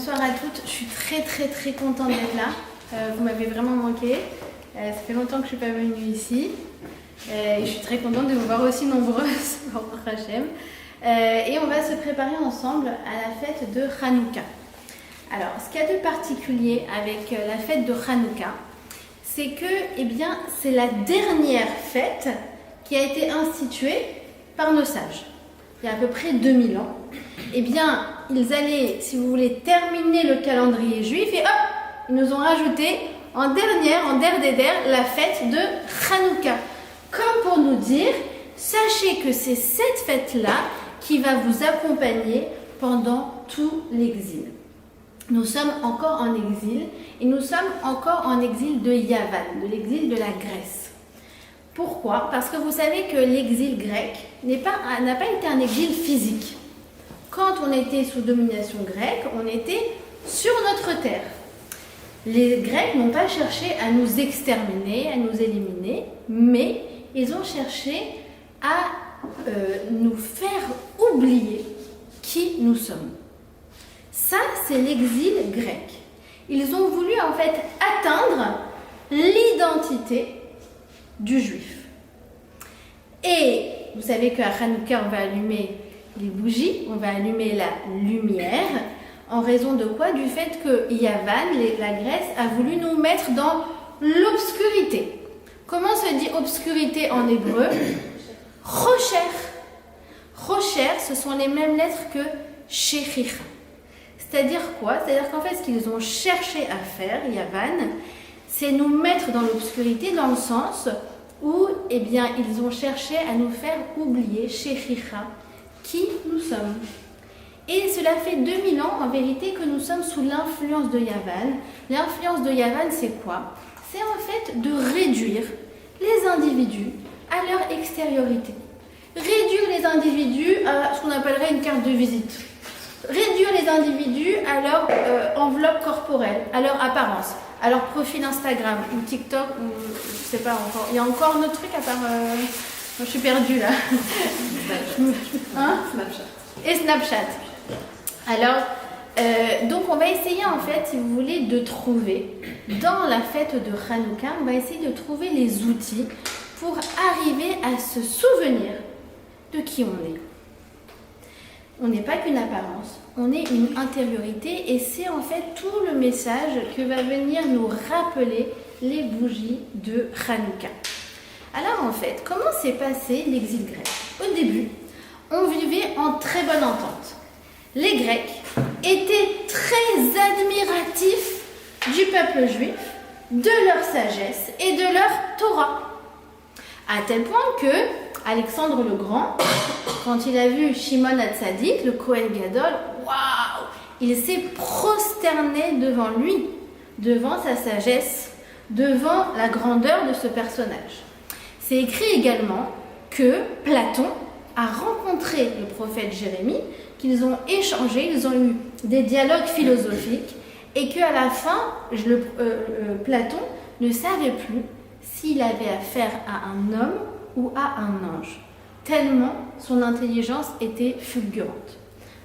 bonsoir à toutes. Je suis très contente d'être là. Vous m'avez vraiment manqué. Ça fait longtemps que je ne suis pas venue ici. Et je suis très contente de vous voir aussi nombreuses, Hachem. Et on va se préparer ensemble à la fête de Hanouka. Alors, ce qu'il y a de particulier avec la fête de Hanouka, c'est que, c'est la dernière fête qui a été instituée par nos sages. Il y a à peu près 2000 ans. Ils allaient, si vous voulez, terminer le calendrier juif et hop, ils nous ont rajouté en der des der, la fête de Hanouka. Comme pour nous dire, sachez que c'est cette fête-là qui va vous accompagner pendant tout l'exil. Nous sommes encore en exil et nous sommes encore en exil de Yavan, de l'exil de la Grèce. Pourquoi? Parce que vous savez que l'exil grec n'a pas été un exil physique. Quand on était sous domination grecque, on était sur notre terre. Les Grecs n'ont pas cherché à nous exterminer, à nous éliminer, mais ils ont cherché à nous faire oublier qui nous sommes. Ça, c'est l'exil grec. Ils ont voulu en fait atteindre l'identité du juif. Et vous savez qu'à Hanouka, on va allumer les bougies, on va allumer la lumière, en raison de quoi? Du fait que Yavan, la Grèce, a voulu nous mettre dans l'obscurité. Comment se dit obscurité en hébreu? Rocher. Rocher, ce sont les mêmes lettres que Shechicha. C'est-à-dire quoi? C'est-à-dire qu'en fait, ce qu'ils ont cherché à faire, Yavan, c'est nous mettre dans l'obscurité dans le sens où, ils ont cherché à nous faire oublier, Shechicha, qui nous sommes. Et cela fait 2000 ans, en vérité, que nous sommes sous l'influence de Yavan. L'influence de Yavan, c'est quoi? C'est en fait de réduire les individus à leur extériorité. Réduire les individus à ce qu'on appellerait une carte de visite. Réduire les individus à leur enveloppe corporelle, à leur apparence, à leur profil Instagram ou TikTok, ou je sais pas encore. Il y a encore un autre truc à part... je suis perdue là. Snapchat. Et Snapchat. Alors, donc on va essayer en fait, si vous voulez, de trouver, dans la fête de Hanouka, on va essayer de trouver les outils pour arriver à se souvenir de qui on est. On n'est pas qu'une apparence, on est une intériorité et c'est en fait tout le message que va venir nous rappeler les bougies de Hanouka. Alors en fait, comment s'est passé l'exil grec? Au début, on vivait en très bonne entente. Les Grecs étaient très admiratifs du peuple juif, de leur sagesse et de leur Torah. À tel point que Alexandre le Grand, quand il a vu Shimon Hatzadik, le Kohen Gadol, waouh, il s'est prosterné devant lui, devant sa sagesse, devant la grandeur de ce personnage. C'est écrit également que Platon a rencontré le prophète Jérémie, qu'ils ont échangé, ils ont eu des dialogues philosophiques et qu'à la fin, Platon ne savait plus s'il avait affaire à un homme ou à un ange, tellement son intelligence était fulgurante.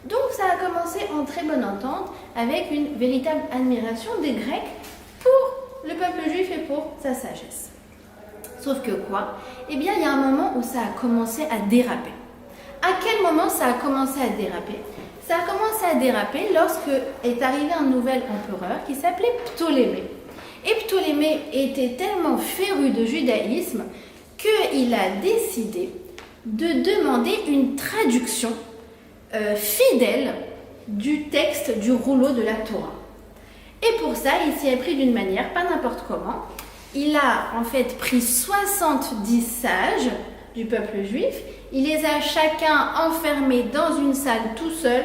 Donc ça a commencé en très bonne entente avec une véritable admiration des Grecs pour le peuple juif et pour sa sagesse. Sauf que quoi? Il y a un moment où ça a commencé à déraper. À quel moment ça a commencé à déraper? Ça a commencé à déraper lorsque est arrivé un nouvel empereur qui s'appelait Ptolémée. Et Ptolémée était tellement féru de judaïsme qu'il a décidé de demander une traduction fidèle du texte du rouleau de la Torah. Et pour ça, il s'y est pris d'une manière, pas n'importe comment. Il a en fait pris 70 sages du peuple juif, il les a chacun enfermés dans une salle tout seul,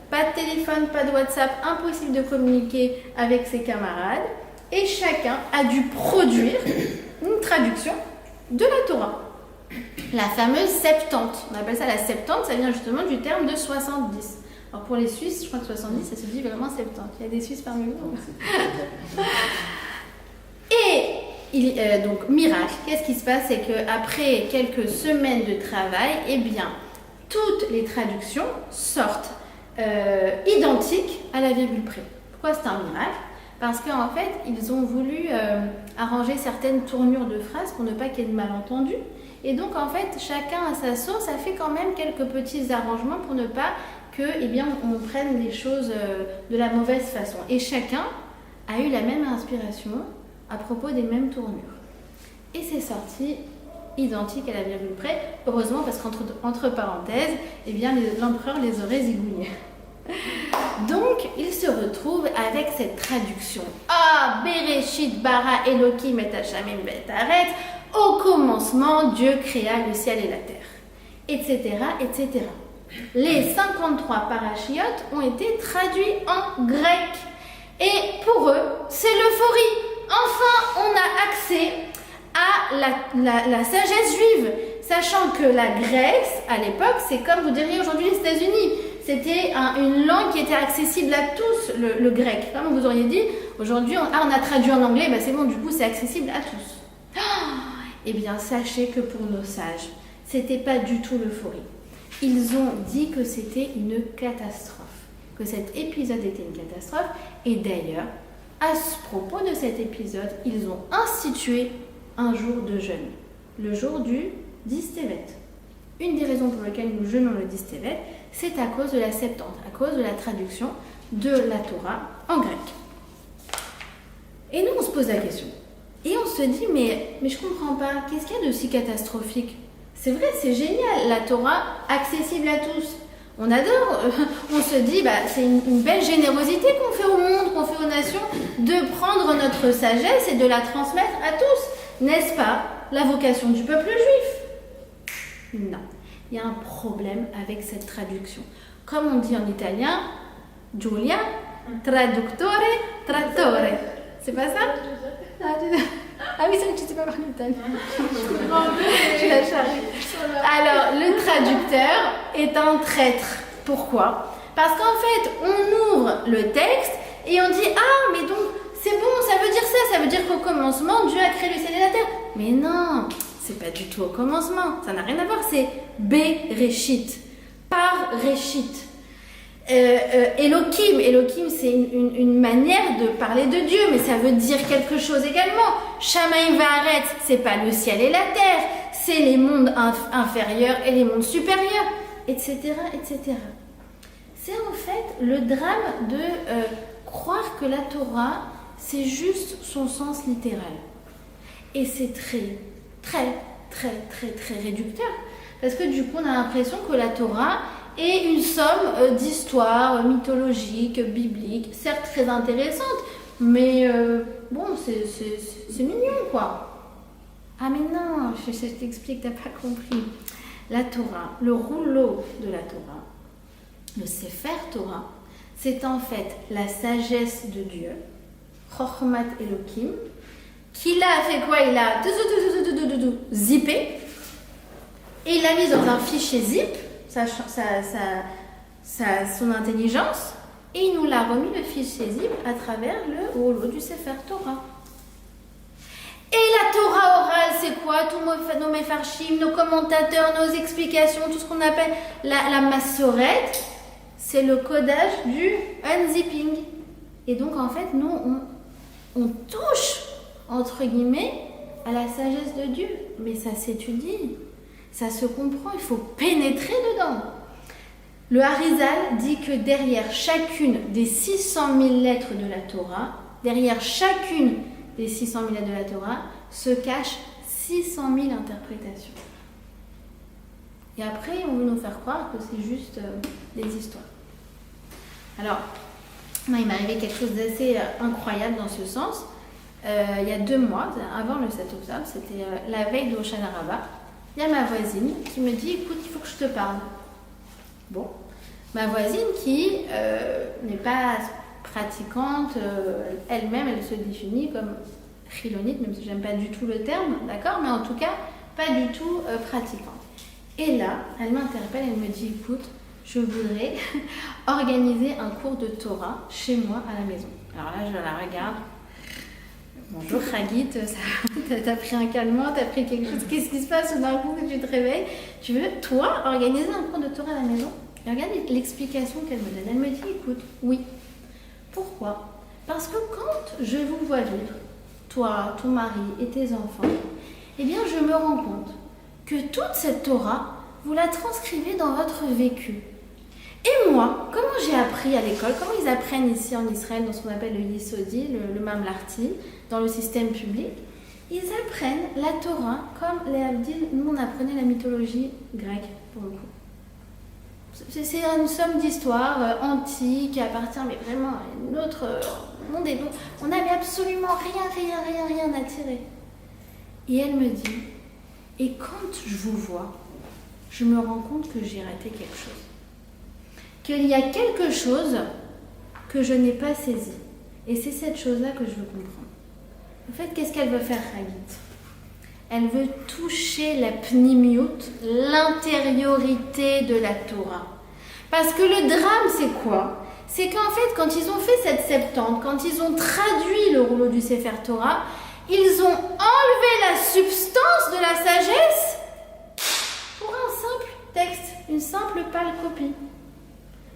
pas de téléphone, pas de WhatsApp, impossible de communiquer avec ses camarades, et chacun a dû produire une traduction de la Torah. La fameuse Septante, on appelle ça la Septante, ça vient justement du terme de 70. Alors pour les Suisses, je crois que 70, ça se dit vraiment 70. Il y a des Suisses parmi vous. Et donc, miracle, qu'est-ce qui se passe? C'est qu'après quelques semaines de travail, toutes les traductions sortent identique à la virgule près. Pourquoi c'est un miracle? Parce qu'en fait, ils ont voulu arranger certaines tournures de phrases pour ne pas qu'il y ait de malentendus. Et donc, en fait, chacun à sa sauce a fait quand même quelques petits arrangements pour ne pas que, eh bien, on prenne les choses de la mauvaise façon. Et chacun a eu la même inspiration à propos des mêmes tournures. Et c'est sorti identique à la virgule près. Heureusement, parce qu'entre parenthèses, eh bien, l'empereur les aurait zigouillés. Donc, il se retrouve avec cette traduction. Ah, Bereshit bara Elohim et Hashamim betaret. Au commencement, Dieu créa le ciel et la terre, etc., etc. Les 53 parachiotes ont été traduits en grec. Et pour eux, c'est l'euphorie. Enfin, on a accès à la sagesse juive. Sachant que la Grèce, à l'époque, c'est comme vous diriez aujourd'hui les États-Unis. C'était une langue qui était accessible à tous, le grec. Comme vous auriez dit, aujourd'hui, on a traduit en anglais, c'est bon, du coup, c'est accessible à tous. Eh bien, sachez que pour nos sages, c'était pas du tout l'euphorie. Ils ont dit que c'était une catastrophe, que cet épisode était une catastrophe. Et d'ailleurs, à ce propos de cet épisode, ils ont institué un jour de jeûne, le jour du Distevet. Une des raisons pour lesquelles nous jeûnons le Distevet, c'est à cause de la Septante, à cause de la traduction de la Torah en grec. Et nous, on se pose la question. Et on se dit, mais je comprends pas, qu'est-ce qu'il y a de si catastrophique? C'est vrai, c'est génial, la Torah accessible à tous. On adore, on se dit, c'est une belle générosité qu'on fait au monde, qu'on fait aux nations, de prendre notre sagesse et de la transmettre à tous. N'est-ce pas la vocation du peuple juif? Non, il y a un problème avec cette traduction. Comme on dit en italien, Giulia, traductore, trattore. C'est pas ça? Ah oui, c'est vrai que tu ne sais pas parler italien. Je la charge. Alors, le traducteur est un traître. Pourquoi? Parce qu'en fait, on ouvre le texte et on dit « Ah, mais donc, c'est bon, ça veut dire ça. Ça veut dire qu'au commencement, Dieu a créé le ciel et la terre. » Mais non, c'est pas du tout au commencement. Ça n'a rien à voir. C'est Bereshit. Par Réchit. Elohim, c'est une manière de parler de Dieu, mais ça veut dire quelque chose également. Shamaim va'aretz, c'est pas le ciel et la terre, c'est les mondes inférieurs et les mondes supérieurs, etc., etc. C'est en fait le drame de croire que la Torah, c'est juste son sens littéral. Et c'est très, très, très, très, très réducteur. Parce que du coup, on a l'impression que la Torah est une somme d'histoires mythologiques, bibliques, certes très intéressantes, mais bon, c'est mignon, quoi. Ah mais non, je t'explique, t'as pas compris. La Torah, le rouleau de la Torah, le Sefer Torah, c'est en fait la sagesse de Dieu, Chochmat Elohim, qui l'a fait quoi? Il a zippé, et il l'a mis dans un fichier zip, son intelligence, et il nous l'a remis le fichier zip à travers le rouleau du Sefer Torah. Et la Torah orale, c'est quoi? Tous nos mefarshim, nos commentateurs, nos explications, tout ce qu'on appelle la Massoret, c'est le codage du unzipping. Et donc en fait, nous, on touche, entre guillemets, à la sagesse de Dieu. Mais ça s'étudie, ça se comprend, il faut pénétrer dedans. Le Harizal dit que derrière chacune des 600 000 lettres de la Torah, derrière chacune des 600 000 lettres de la Torah, se cachent 600 000 interprétations. Et après, on veut nous faire croire que c'est juste des histoires. Alors, moi, il m'est arrivé quelque chose d'assez incroyable dans ce sens. Il y a 2 mois, avant le 7 octobre, c'était la veille de Hoshana Rabbah, il y a ma voisine qui me dit « Écoute, il faut que je te parle. » Bon, ma voisine qui n'est pas pratiquante, elle-même, elle se définit comme chilonite, même si j'aime pas du tout le terme, d'accord, mais en tout cas, pas du tout pratiquante. Et là, elle m'interpelle, elle me dit, écoute, je voudrais organiser un cours de Torah chez moi à la maison. Alors là, je la regarde. Bonjour Chagit, t'as pris un calmant, t'as pris quelque chose, qu'est-ce qui se passe d'un coup que tu te réveilles? Tu veux, toi, organiser un cours de Torah à la maison? Et regardez l'explication qu'elle me donne. Elle me dit, écoute, oui. Pourquoi? Parce que quand je vous vois vivre, toi, ton mari et tes enfants, eh bien, je me rends compte que toute cette Torah, vous la transcrivez dans votre vécu. Et moi, comment j'ai appris à l'école, comment ils apprennent ici en Israël, dans ce qu'on appelle le Yisodi, le Mamlarti, dans le système public, ils apprennent la Torah comme les Abdil, nous on apprenait la mythologie grecque, pour le coup. C'est une somme d'histoires antiques qui appartient mais vraiment à un autre monde. Et donc, on n'avait absolument rien à tirer. Et elle me dit, et quand je vous vois, je me rends compte que j'ai raté quelque chose. Qu'il y a quelque chose que je n'ai pas saisi. Et c'est cette chose-là que je veux comprendre. En fait, qu'est-ce qu'elle veut faire, Hagit? Elle veut toucher la pnimiut, l'intériorité de la Torah. Parce que le drame, c'est quoi? C'est qu'en fait, quand ils ont fait cette Septante, quand ils ont traduit le rouleau du Sefer Torah, ils ont enlevé la substance de la sagesse pour un simple texte, une simple pâle copie.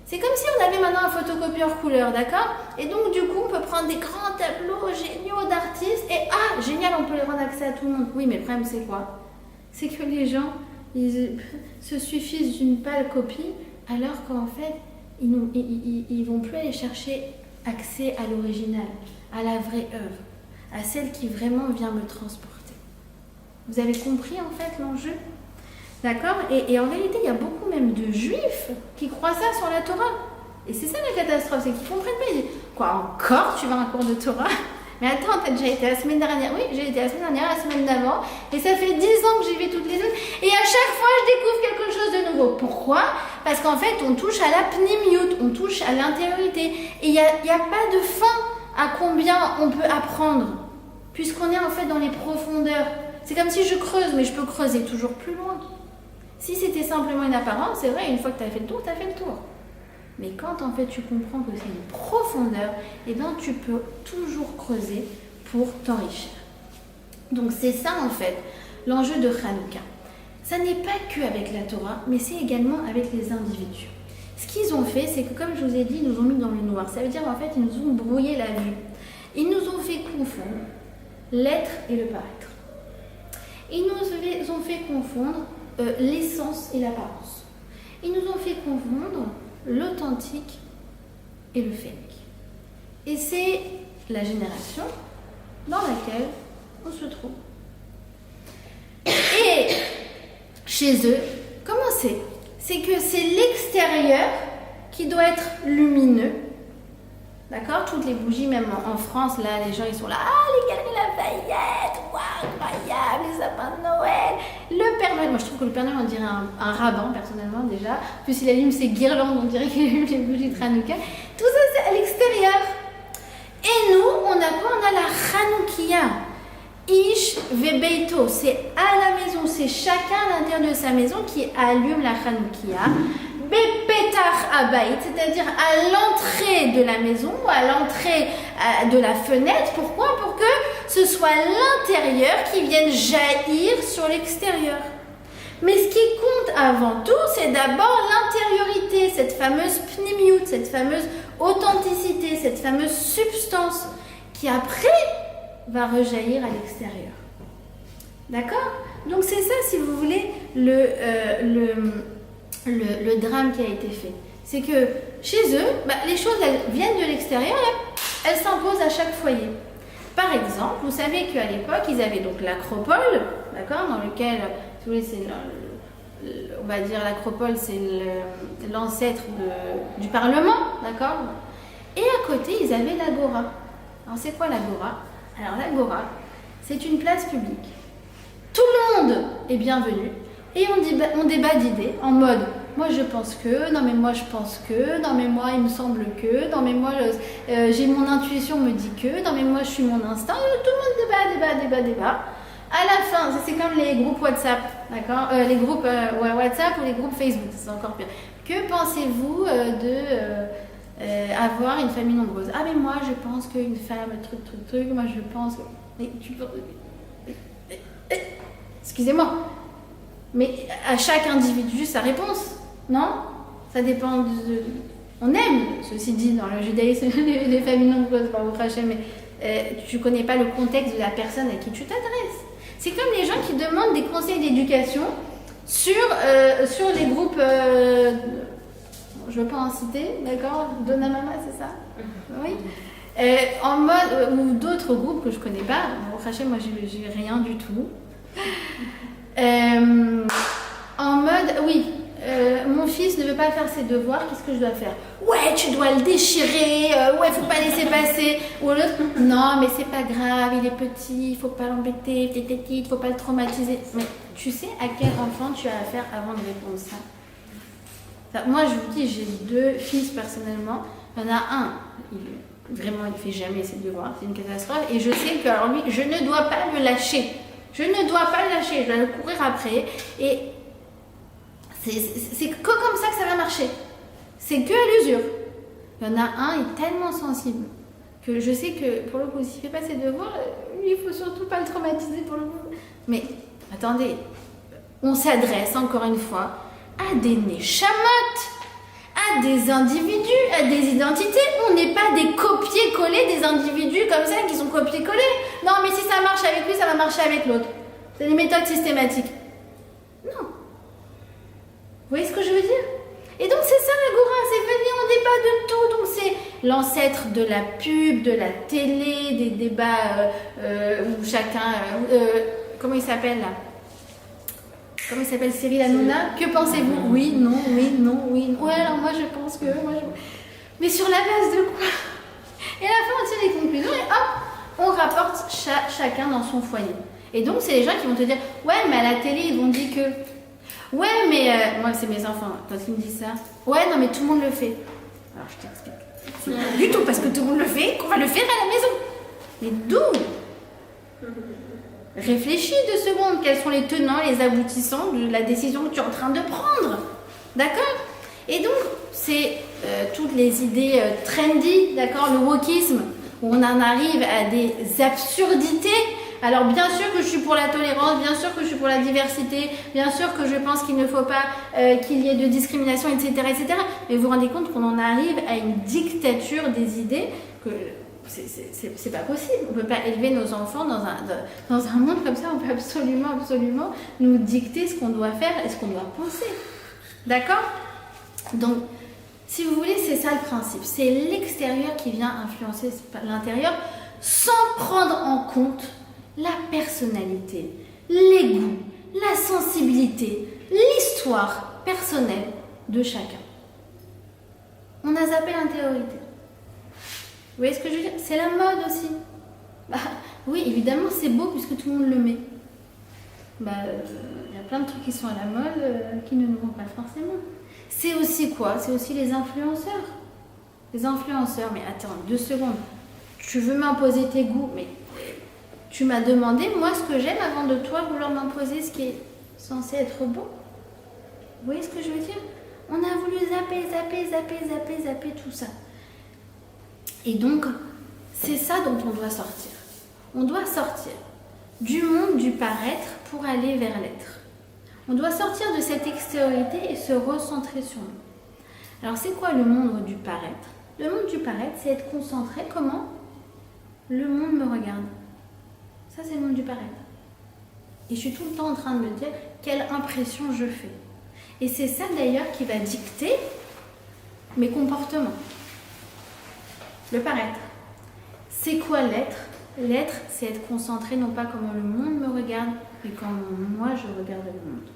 C'est comme si on avait maintenant un photocopieur couleur, d'accord? Et donc, du coup, on peut prendre des grands tableaux géniaux d'artistes et génial, on peut les rendre accès à tout le monde. Oui, mais le problème, c'est quoi? C'est que les gens, ils se suffisent d'une pâle copie, alors qu'en fait, ils vont plus aller chercher accès à l'original, à la vraie œuvre, à celle qui vraiment vient me transporter. Vous avez compris, en fait, l'enjeu? D'accord? Et en vérité, il y a beaucoup même de juifs qui croient ça sur la Torah. Et c'est ça la catastrophe, c'est qu'ils comprennent pas. Ils disent, quoi, encore tu vas à un cours de Torah? Mais attends, t'as déjà été la semaine dernière? Oui, j'ai été la semaine dernière, la semaine d'avant. Et ça fait 10 ans que j'y vais toutes les deux. Et à chaque fois, je découvre quelque chose de nouveau. Pourquoi? Parce qu'en fait, on touche à la pnimiut, on touche à l'intériorité. Et il n'y a pas de fin à combien on peut apprendre. Puisqu'on est en fait dans les profondeurs. C'est comme si je creuse, mais je peux creuser toujours plus loin. Si c'était simplement une apparence, c'est vrai, une fois que tu as fait le tour, tu as fait le tour. Mais quand en fait tu comprends que c'est une profondeur, eh bien tu peux toujours creuser pour t'enrichir. Donc c'est ça en fait l'enjeu de Hanouka. Ça n'est pas que avec la Torah, mais c'est également avec les individus. Ce qu'ils ont fait, c'est que comme je vous ai dit, ils nous ont mis dans le noir. Ça veut dire en fait ils nous ont brouillé la vue. Ils nous ont fait confondre l'être et le paraître. Ils nous ont fait confondre l'essence et l'apparence. Ils nous ont fait confondre l'authentique et le fake. Et c'est la génération dans laquelle on se trouve. Et chez eux, comment c'est? C'est que c'est l'extérieur qui doit être lumineux. D'accord? Toutes les bougies, même en France, là, les gens, ils sont là. Ah, les galeries Lafayette, waouh, incroyable, les sapins de Noël, le Père Noël. Moi, je trouve que le Père Noël, on dirait un rabbin, personnellement, déjà. En plus, il allume ses guirlandes, on dirait qu'il allume les bougies de Hanouka. Tout ça, c'est à l'extérieur. Et nous, on a quoi? On a la Hanoukia. Ish vebeito, c'est à la maison, c'est chacun à l'intérieur de sa maison qui allume la Hanoukia. Bepetach abayit, c'est-à-dire à l'entrée de la maison ou à l'entrée de la fenêtre. Pourquoi? Pour que ce soit l'intérieur qui vienne jaillir sur l'extérieur. Mais ce qui compte avant tout, c'est d'abord l'intériorité, cette fameuse pnimiut, cette fameuse authenticité, cette fameuse substance qui après va rejaillir à l'extérieur. D'accord? Donc c'est ça, si vous voulez, le drame qui a été fait. C'est que chez eux, les choses elles viennent de l'extérieur, elles s'imposent à chaque foyer. Par exemple, vous savez qu'à l'époque, ils avaient donc l'acropole, d'accord, dans lequel, si vous voulez, c'est on va dire l'acropole, c'est l'ancêtre du Parlement, d'accord. Et à côté, ils avaient l'agora. Alors c'est quoi l'agora? Alors l'agora, c'est une place publique. Tout le monde est bienvenu. Et on débat d'idées en mode moi je pense que, non mais moi je pense que, non mais moi il me semble que, non mais moi j'ai mon intuition me dit que, non mais moi je suis mon instinct, tout le monde débat. À la fin, c'est comme les groupes WhatsApp, d'accord, les groupes WhatsApp ou les groupes Facebook, c'est encore pire. Que pensez-vous avoir une famille nombreuse? Ah mais moi je pense qu'une femme, truc, moi je pense que... Mais tu peux... Excusez-moi. Mais à chaque individu, sa réponse, non? Ça dépend de... On aime, ceci dit, dans le judaïsme, les familles nombreuses, par votre Hachem, mais tu ne connais pas le contexte de la personne à qui tu t'adresses. C'est comme les gens qui demandent des conseils d'éducation sur les groupes, je ne veux pas en citer, d'accord, Dona Mama, c'est ça? Oui. En mode, ou d'autres groupes que je ne connais pas, bon, Hachem, moi j'ai rien du tout. En mode, oui, mon fils ne veut pas faire ses devoirs, qu'est-ce que je dois faire? Ouais, tu dois le déchirer, ouais, faut pas laisser passer. Ou l'autre, non, mais c'est pas grave, il est petit, il faut pas l'embêter, il faut pas le traumatiser. Mais tu sais à quel enfant tu as affaire avant de répondre ça? Moi, je vous dis, j'ai 2 fils personnellement. Il y en a un, vraiment, il fait jamais ses devoirs, c'est une catastrophe. Et je sais que, alors lui, je ne dois pas le lâcher. Je ne dois pas le lâcher, je dois le courir après. Et c'est que comme ça que ça va marcher. C'est que à l'usure. Il y en a un, il est tellement sensible que je sais que pour le coup, s'il ne fait pas ses devoirs, lui, il ne faut surtout pas le traumatiser pour le coup. Mais attendez, on s'adresse encore une fois à des neshamot, à des individus, à des identités. On n'est pas des copier-coller des individus comme ça qui sont copier-coller. Non, mais si ça marche avec lui, ça va marcher avec l'autre. C'est des méthodes systématiques. Non. Vous voyez ce que je veux dire? Et donc c'est ça la Goura, c'est venir au débat de tout. Donc c'est l'ancêtre de la pub, de la télé, des débats où chacun... comment il s'appelle là? Comment il s'appelle, Cyril Hanouna? Que pensez-vous? Oui, non, oui, non, oui. Ouais, alors moi je pense que... Mais sur la base de quoi? Et à la fin on tire les conclusions et hop, on rapporte chacun dans son foyer. Et donc c'est les gens qui vont te dire, ouais mais à la télé ils vont dire que... Ouais, mais moi, c'est mes enfants, quand ils me disent ça. Ouais, non, mais tout le monde le fait. Alors, je t'explique. C'est pas du tout parce que tout le monde le fait qu'on va le faire à la maison. Mais d'où? Réfléchis 2 secondes. Quels sont les tenants, les aboutissants de la décision que tu es en train de prendre? D'accord? Et donc, c'est toutes les idées trendy, d'accord? Le wokisme, où on en arrive à des absurdités. Alors bien sûr que je suis pour la tolérance, bien sûr que je suis pour la diversité, bien sûr que je pense qu'il ne faut pas qu'il y ait de discrimination, etc., etc. Mais vous vous rendez compte qu'on en arrive à une dictature des idées que c'est pas possible. On ne peut pas élever nos enfants dans un monde comme ça. On peut absolument nous dicter ce qu'on doit faire et ce qu'on doit penser. D'accord? Donc, si vous voulez, c'est ça le principe. C'est l'extérieur qui vient influencer l'intérieur sans prendre en compte la personnalité, les goûts, la sensibilité, l'histoire personnelle de chacun. On a zappé l'intériorité. Vous voyez ce que je veux dire? C'est la mode aussi. Bah, oui, évidemment, c'est beau puisque tout le monde le met. Bah, y a plein de trucs qui sont à la mode qui ne nous vont pas forcément. C'est aussi quoi? C'est aussi les influenceurs. Les influenceurs, mais attends, 2 secondes. Tu veux m'imposer tes goûts, mais... Tu m'as demandé, moi, ce que j'aime avant de toi vouloir m'imposer ce qui est censé être beau. Vous voyez ce que je veux dire? On a voulu zapper tout ça. Et donc, c'est ça dont on doit sortir. On doit sortir du monde du paraître pour aller vers l'être. On doit sortir de cette extériorité et se recentrer sur nous. Alors, c'est quoi le monde du paraître? Le monde du paraître, c'est être concentré. Comment? Le monde me regarde. Ça, c'est le monde du paraître. Et je suis tout le temps en train de me dire quelle impression je fais. Et c'est ça d'ailleurs qui va dicter mes comportements. Le paraître. C'est quoi l'être? L'être, c'est être concentré non pas comment le monde me regarde, mais comment moi je regarde le monde.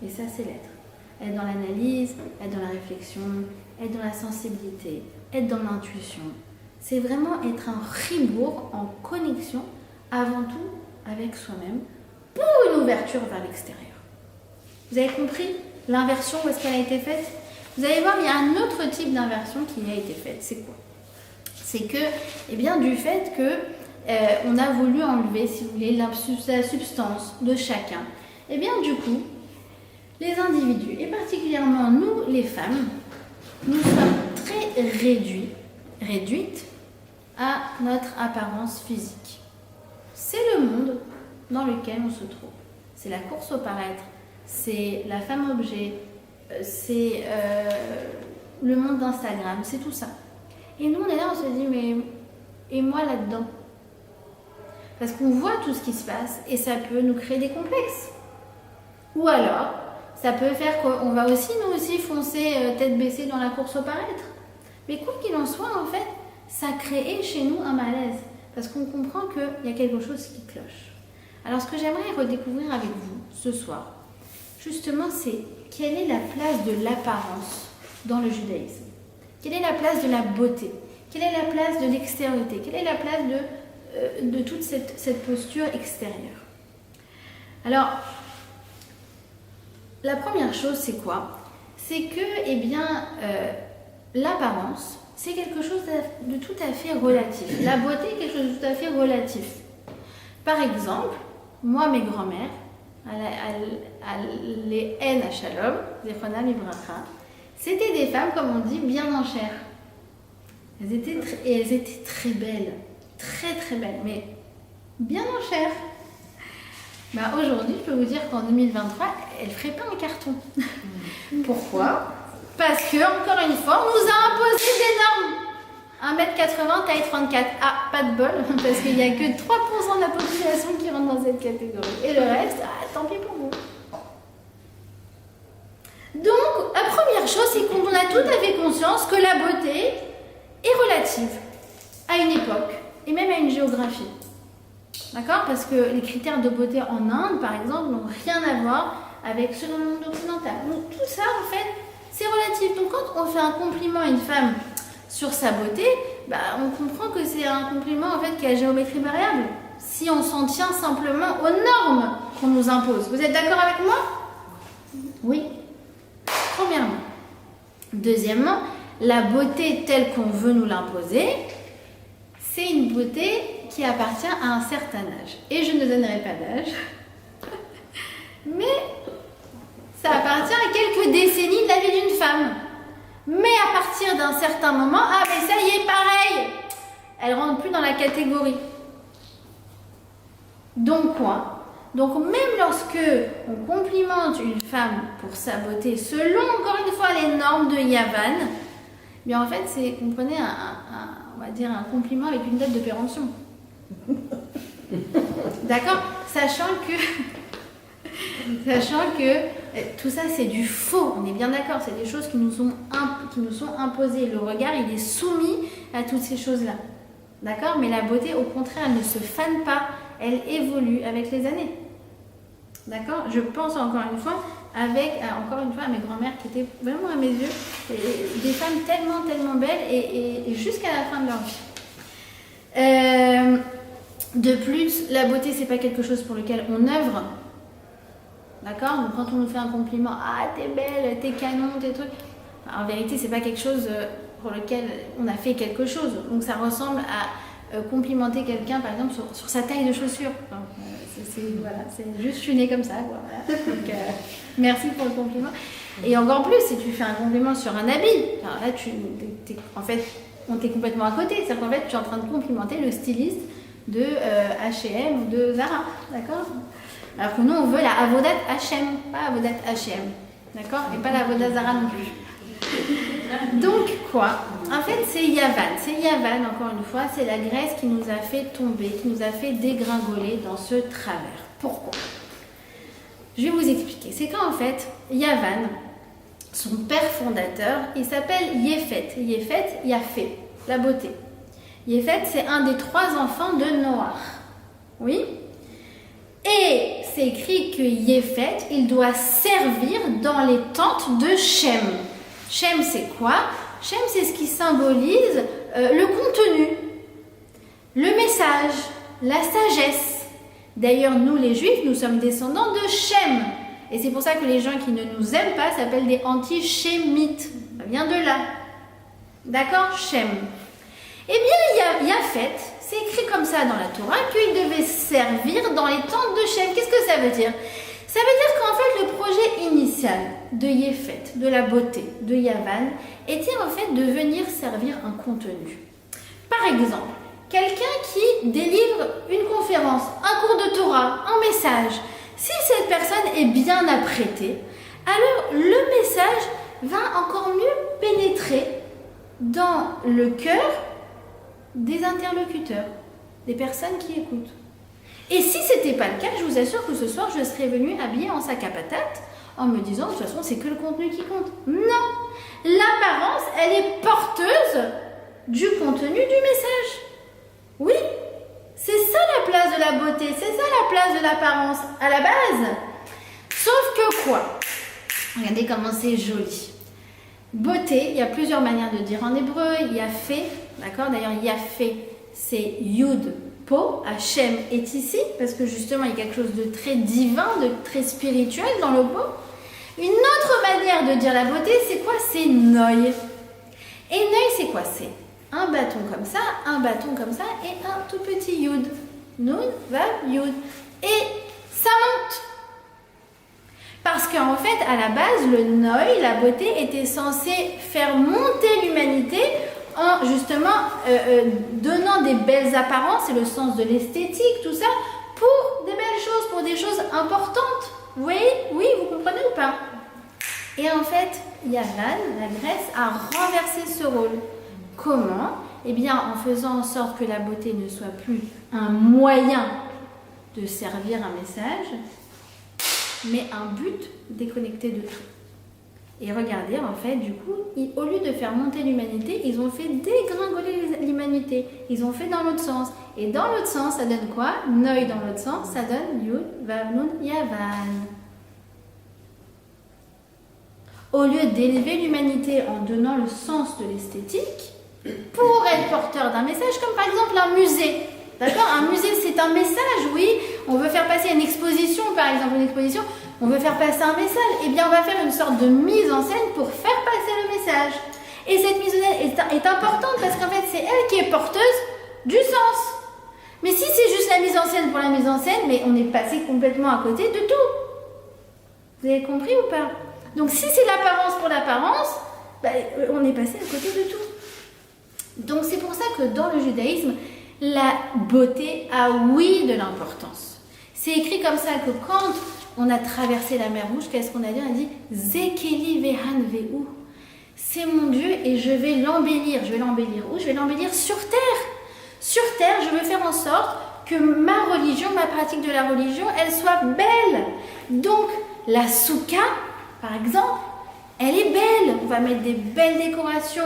Et ça, c'est l'être. Être dans l'analyse, être dans la réflexion, être dans la sensibilité, être dans l'intuition. C'est vraiment être un ribourg en connexion avant tout avec soi-même pour une ouverture vers l'extérieur. Vous avez compris l'inversion, où est-ce qu'elle a été faite? Vous allez voir, il y a un autre type d'inversion qui a été faite. C'est quoi? C'est que, eh bien, du fait que on a voulu enlever, si vous voulez, la substance de chacun, eh bien, du coup, les individus, et particulièrement nous, les femmes, nous sommes très réduites à notre apparence physique. C'est le monde dans lequel on se trouve. C'est la course au paraître, c'est la femme objet, c'est le monde d'Instagram, c'est tout ça. Et nous, on est là, on se dit, mais et moi là-dedans? Parce qu'on voit tout ce qui se passe et ça peut nous créer des complexes. Ou alors, ça peut faire qu'on va aussi, nous aussi, foncer tête baissée dans la course au paraître. Mais quoi qu'il en soit, en fait, ça crée chez nous un malaise. Parce qu'on comprend qu'il y a quelque chose qui cloche. Alors, ce que j'aimerais redécouvrir avec vous ce soir, justement, c'est quelle est la place de l'apparence dans le judaïsme? Quelle est la place de la beauté? Quelle est la place de l'extériorité? Quelle est la place de toute cette posture extérieure? Alors, la première chose, c'est quoi? C'est que, eh bien, l'apparence, c'est quelque chose de tout à fait relatif. La beauté est quelque chose de tout à fait relatif. Par exemple, moi, mes grands-mères, les haines à Shalom, Zechronam Ibracha, c'était des femmes, comme on dit, bien en chair. Elles étaient très belles, très très belles, mais bien en chair. Bah, aujourd'hui, je peux vous dire qu'en 2023, elles ne feraient pas un carton. Pourquoi? Parce que, encore une fois, on nous a imposé des normes. 1m80, taille 34. Ah, pas de bol, parce qu'il n'y a que 3% de la population qui rentre dans cette catégorie. Et le reste, tant pis pour vous. Donc, la première chose, c'est qu'on a tout à fait conscience que la beauté est relative à une époque et même à une géographie. D'accord? Parce que les critères de beauté en Inde, par exemple, n'ont rien à voir avec ceux dans le monde occidental. Donc, tout ça, en fait, c'est relatif. Donc, quand on fait un compliment à une femme sur sa beauté, bah, on comprend que c'est un compliment, en fait, qui a géométrie variable. Si on s'en tient simplement aux normes qu'on nous impose. Vous êtes d'accord avec moi? Oui. Premièrement. Deuxièmement, la beauté telle qu'on veut nous l'imposer, c'est une beauté qui appartient à un certain âge. Et je ne donnerai pas d'âge, mais ça appartient à quelques décennies de la vie d'une femme. Mais à partir d'un certain moment, ah mais ça y est, pareil, elle ne rentre plus dans la catégorie. Donc quoi? Donc même lorsque on complimente une femme pour sa beauté, selon encore une fois les normes de Yavan, bien en fait c'est, comprenez, on va dire un compliment avec une date de péremption. D'accord? Sachant que tout ça c'est du faux, on est bien d'accord, c'est des choses qui nous sont imposées. Le regard il est soumis à toutes ces choses-là. D'accord? Mais la beauté au contraire elle ne se fane pas, elle évolue avec les années. D'accord? Je pense encore une fois à mes grand-mères qui étaient vraiment à mes yeux des femmes tellement, tellement belles et jusqu'à la fin de leur vie. De plus, la beauté, c'est pas quelque chose pour lequel on œuvre. D'accord? Donc quand on nous fait un compliment, ah t'es belle, t'es canon, t'es trucs. En vérité, c'est pas quelque chose pour lequel on a fait quelque chose. Donc ça ressemble à complimenter quelqu'un, par exemple, sur sa taille de chaussures. Enfin, c'est juste, je suis née comme ça, quoi. Voilà. Donc, merci pour le compliment. Et encore plus, si tu fais un compliment sur un habit, alors là, en fait, on t'est complètement à côté. C'est-à-dire qu'en fait, tu es en train de complimenter le styliste de H&M ou de Zara, d'accord? Alors que nous, on veut la Avodat H&M, pas Avodat H&M, d'accord? Et pas la Avodat Zara non plus. Donc quoi? En fait, c'est Yavan. C'est Yavan, encore une fois, c'est la Grèce qui nous a fait tomber, qui nous a fait dégringoler dans ce travers. Pourquoi? Je vais vous expliquer. C'est qu'en fait, Yavan, son père fondateur, il s'appelle Yéfet. Yéfet, Yafé, la beauté. Yéfet, c'est un des 3 enfants de Noach. Oui? Et c'est écrit que Yéfet, il doit servir dans les tentes de Shem. Shem, c'est quoi? Shem, c'est ce qui symbolise le contenu, le message, la sagesse. D'ailleurs, nous les Juifs, nous sommes descendants de Shem. Et c'est pour ça que les gens qui ne nous aiment pas s'appellent des anti-Shémites. Ça vient de là. D'accord? Shem. Eh bien, Yafet, c'est écrit comme ça dans la Torah, qu'il devait servir dans les tentes de Shem. Qu'est-ce que ça veut dire? Ça veut dire qu'en fait, le projet initial de Yéfet, de la beauté, de Yavan, était en fait de venir servir un contenu. Par exemple, quelqu'un qui délivre une conférence, un cours de Torah, un message. Si cette personne est bien apprêtée, alors le message va encore mieux pénétrer dans le cœur des interlocuteurs, des personnes qui écoutent. Et si ce n'était pas le cas, je vous assure que ce soir, je serais venue habillée en sac à patates en me disant, de toute façon, c'est que le contenu qui compte. Non! L'apparence, elle est porteuse du contenu du message. Oui, c'est ça la place de la beauté, c'est ça la place de l'apparence à la base. Sauf que quoi? Regardez comment c'est joli. Beauté, il y a plusieurs manières de dire en hébreu. Il y a fait, d'accord? D'ailleurs, il y a fait, c'est Yud, Po, Hachem est ici, parce que justement, il y a quelque chose de très divin, de très spirituel dans le Po. Une autre manière de dire la beauté, c'est quoi? C'est Noï. Et Noï, c'est quoi? C'est un bâton comme ça et un tout petit Yud. Nun, Vav, Yud. Et ça monte. Parce qu'en fait, à la base, le Noï, la beauté, était censé faire monter l'humanité en justement donnant des belles apparences, c'est le sens de l'esthétique, tout ça, pour des belles choses, pour des choses importantes. Vous voyez? Oui, vous comprenez ou pas? Et en fait, Yavan, la Grèce, a renversé ce rôle. Comment? Eh bien, en faisant en sorte que la beauté ne soit plus un moyen de servir un message, mais un but déconnecté de tout. Et regardez, en fait, du coup, au lieu de faire monter l'humanité, ils ont fait dégringoler l'humanité. Ils ont fait dans l'autre sens. Et dans l'autre sens, ça donne quoi? Noï dans l'autre sens, ça donne Yud, Vav, Nun, Yavan. Au lieu d'élever l'humanité en donnant le sens de l'esthétique, pour être porteur d'un message, comme par exemple un musée. D'accord? Un musée, c'est un message, oui. On veut faire passer une exposition, par exemple, on veut faire passer un message. Eh bien, on va faire une sorte de mise en scène pour faire passer le message. Et cette mise en scène est importante parce qu'en fait, c'est elle qui est porteuse du sens. Mais si c'est juste la mise en scène pour la mise en scène, mais on est passé complètement à côté de tout. Vous avez compris ou pas? Donc, si c'est l'apparence pour l'apparence, on est passé à côté de tout. Donc, c'est pour ça que dans le judaïsme, la beauté a oui de l'importance. C'est écrit comme ça que quand on a traversé la mer Rouge, qu'est-ce qu'on a dit? On a dit Zekeli vehan vehu. C'est mon Dieu et je vais l'embellir. Je vais l'embellir où? Je vais l'embellir sur terre. Sur terre, je veux faire en sorte que ma religion, ma pratique de la religion, elle soit belle. Donc, la soukha, par exemple, elle est belle. On va mettre des belles décorations,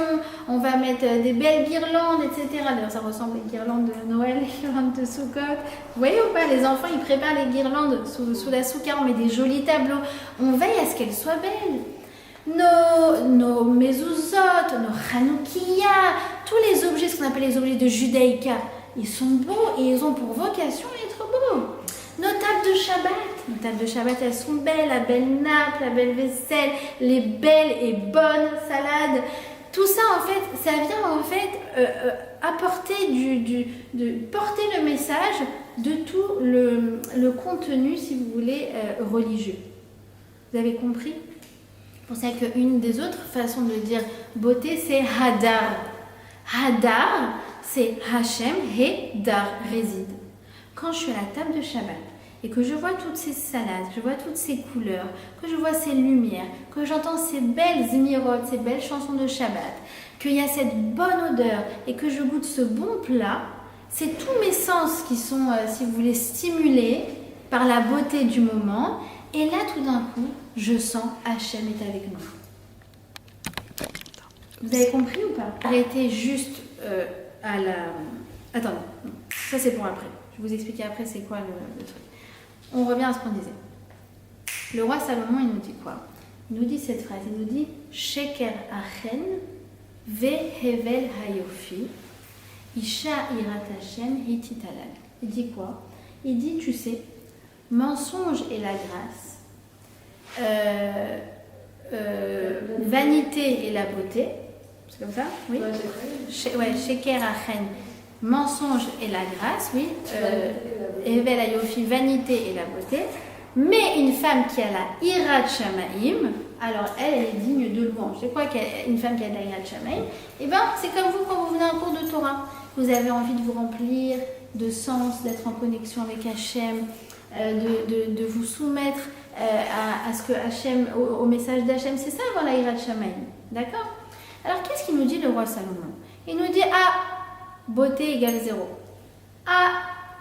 on va mettre des belles guirlandes, etc. D'ailleurs, ça ressemble aux guirlandes de Noël, les guirlandes de Sukkot. Vous voyez ou pas? Les enfants, ils préparent les guirlandes sous la soukha, on met des jolis tableaux. On veille à ce qu'elles soient belles. Nos mezuzot, nos chanoukia, tous les objets, ce qu'on appelle les objets de judaïka, ils sont beaux et ils ont pour vocation d'être beaux. Nos tables de Shabbat, elles sont belles, la belle nappe, la belle vaisselle, les belles et bonnes salades. Tout ça, en fait, ça vient en fait apporter porter le message de tout le contenu, si vous voulez, religieux. Vous avez compris? C'est pour ça qu'une des autres façons de dire beauté, c'est Hadar. Hadar, c'est Hachem, He, Dar, réside. Quand je suis à la table de Shabbat et que je vois toutes ces salades, que je vois toutes ces couleurs, que je vois ces lumières, que j'entends ces belles zmirot, ces belles chansons de Shabbat, qu'il y a cette bonne odeur et que je goûte ce bon plat, c'est tous mes sens qui sont, si vous voulez, stimulés par la beauté du moment. Et là, tout d'un coup, je sens Hachem est avec nous. Vous avez compris ou pas? Arrêtez juste à la... Attendez, ça c'est pour après. Je vais vous expliquer après c'est quoi le truc. On revient à ce qu'on disait. Le roi Salomon, il nous dit quoi? Il nous dit cette phrase, il nous dit Sheker achen vehevel hayofi isha irat Hashem hititalal. Il dit quoi? Il dit, tu sais, mensonge et la grâce, vanité et la beauté, c'est comme ça? Oui. Sheker achen, mensonge et la grâce, oui. Evel ayofi, vanité et la beauté. Mais une femme qui a la Irat Shamaim, alors elle est digne de louange. C'est quoi une femme qui a la Irat Shamaim? Eh bien, c'est comme vous quand vous venez à un cours de Torah. Vous avez envie de vous remplir de sens, d'être en connexion avec Hachem, de vous soumettre à ce que Hachem, au message d'Hachem. C'est ça avoir la Hirat Shamayim. D'accord? Alors qu'est-ce qu'il nous dit le roi Salomon? Il nous dit beauté égale 0.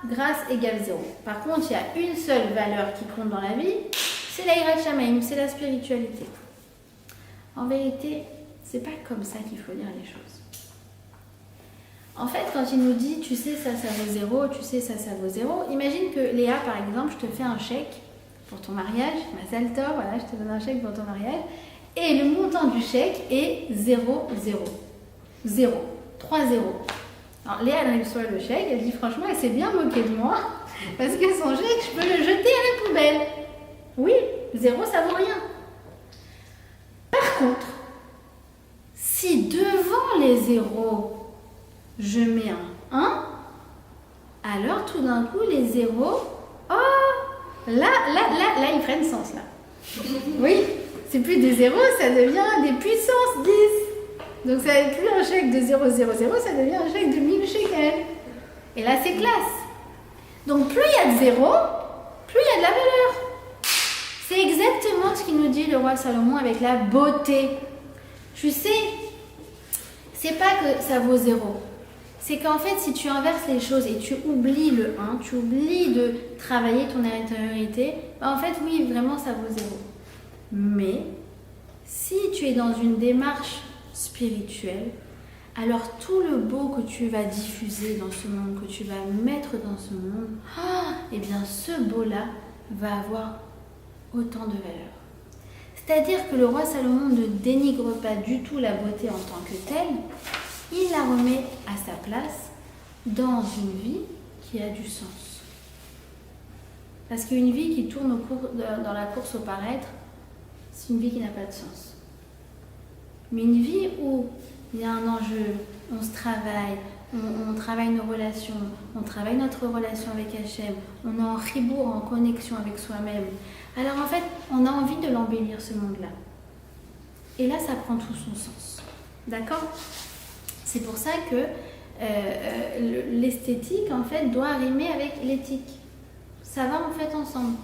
Grâce égale 0. Par contre, il y a une seule valeur qui compte dans la vie, c'est la Hirat Shamayim, c'est la spiritualité. En vérité, c'est pas comme ça qu'il faut lire les choses. En fait, quand il nous dit, tu sais, ça vaut 0, tu sais, ça vaut 0, imagine que Léa, par exemple, je te fais un chèque pour ton mariage, Mazal Tov, voilà, je te donne un chèque pour ton mariage, et le montant du chèque est 0, 0. 0. 3 zéros. Alors Léa, elle reçoit le chèque, elle dit franchement, elle s'est bien moquée de moi, parce que son chèque, je peux le jeter à la poubelle. Oui, 0, ça vaut rien. Par contre, si devant les zéros, je mets un 1, alors tout d'un coup, les zéros, là, ils prennent sens, là. Oui, c'est plus des zéros, ça devient des puissances 10. Donc ça n'est plus un chèque de 0, 0, 0, ça devient un chèque de 1000 shekels. Et là, c'est classe. Donc plus il y a de zéros, plus il y a de la valeur. C'est exactement ce qu'il nous dit le roi Salomon avec la beauté. Tu sais, c'est pas que ça vaut 0. C'est qu'en fait, si tu inverses les choses et tu oublies le 1, tu oublies de travailler ton intériorité, en fait, oui, vraiment, ça vaut 0. Mais si tu es dans une démarche spirituelle, alors tout le beau que tu vas diffuser dans ce monde, que tu vas mettre dans ce monde, eh bien, ce beau-là va avoir autant de valeur. C'est-à-dire que le roi Salomon ne dénigre pas du tout la beauté en tant que telle, il la remet à sa place dans une vie qui a du sens. Parce qu'une vie qui tourne dans la course au paraître, c'est une vie qui n'a pas de sens. Mais une vie où il y a un enjeu, on se travaille, on travaille nos relations, on travaille notre relation avec Hachem, on est en ribour, en connexion avec soi-même. Alors en fait, on a envie de l'embellir ce monde-là. Et là, ça prend tout son sens. D'accord ? C'est pour ça que l'esthétique, en fait, doit rimer avec l'éthique. Ça va en fait ensemble.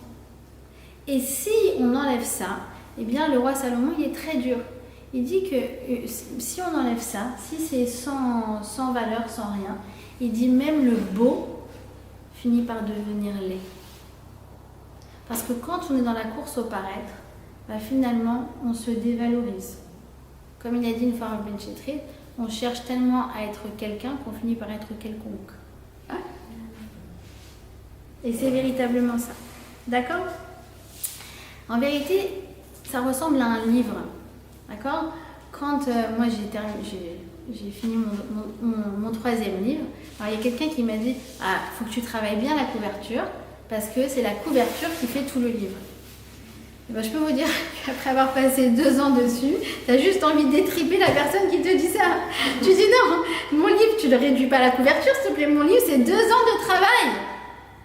Et si on enlève ça, eh bien le roi Salomon, il est très dur. Il dit que si on enlève ça, si c'est sans valeur, sans rien, il dit même le beau finit par devenir laid. Parce que quand on est dans la course au paraître, finalement, on se dévalorise. Comme il a dit une fois Rabbi Ben Chetrit, on cherche tellement à être quelqu'un qu'on finit par être quelconque. Hein? Et c'est véritablement ça. D'accord ? En vérité, ça ressemble à un livre. D'accord ? Quand moi j'ai fini mon 3e livre, alors il y a quelqu'un qui m'a dit « Ah, il faut que tu travailles bien la couverture, parce que c'est la couverture qui fait tout le livre. » Et ben, je peux vous dire qu'après avoir passé 2 ans dessus, tu as juste envie d'étriper la personne qui te dit ça. Tu dis non, mon livre, tu ne le réduis pas à la couverture, s'il te plaît. Mon livre, c'est 2 ans de travail.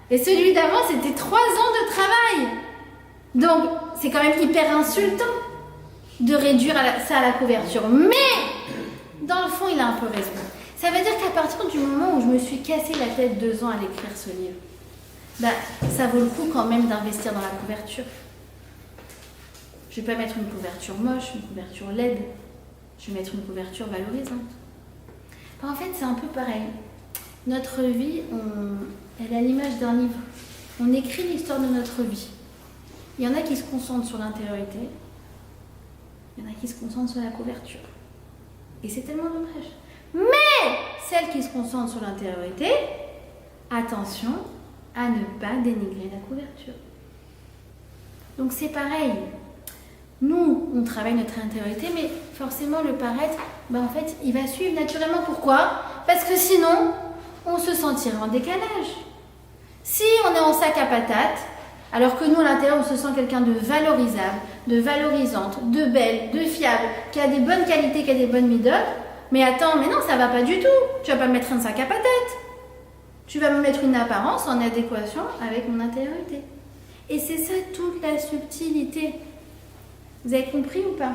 Et celui d'avant, c'était 3 ans de travail. Donc, c'est quand même hyper insultant de réduire ça à la couverture. Mais, dans le fond, il a un peu raison. Ça veut dire qu'à partir du moment où je me suis cassé la tête 2 ans à l'écrire ce livre, ça vaut le coup quand même d'investir dans la couverture. Je ne vais pas mettre une couverture moche, une couverture laide. Je vais mettre une couverture valorisante. En fait, c'est un peu pareil. Notre vie, elle est à l'image d'un livre. On écrit l'histoire de notre vie. Il y en a qui se concentrent sur l'intériorité. Il y en a qui se concentrent sur la couverture. Et c'est tellement dommage. Mais celles qui se concentrent sur l'intériorité, attention à ne pas dénigrer la couverture. Donc c'est pareil. Nous, on travaille notre intériorité, mais forcément le paraître, en fait, il va suivre naturellement. Pourquoi ? Parce que sinon, on se sentirait en décalage. Si on est en sac à patates, alors que nous, à l'intérieur, on se sent quelqu'un de valorisable, de valorisante, de belle, de fiable, qui a des bonnes qualités, qui a des bonnes midotes, mais attends, mais non, ça va pas du tout. Tu vas pas me mettre un sac à patates. Tu vas me mettre une apparence en adéquation avec mon intériorité. Et c'est ça toute la subtilité. Vous avez compris ou pas ?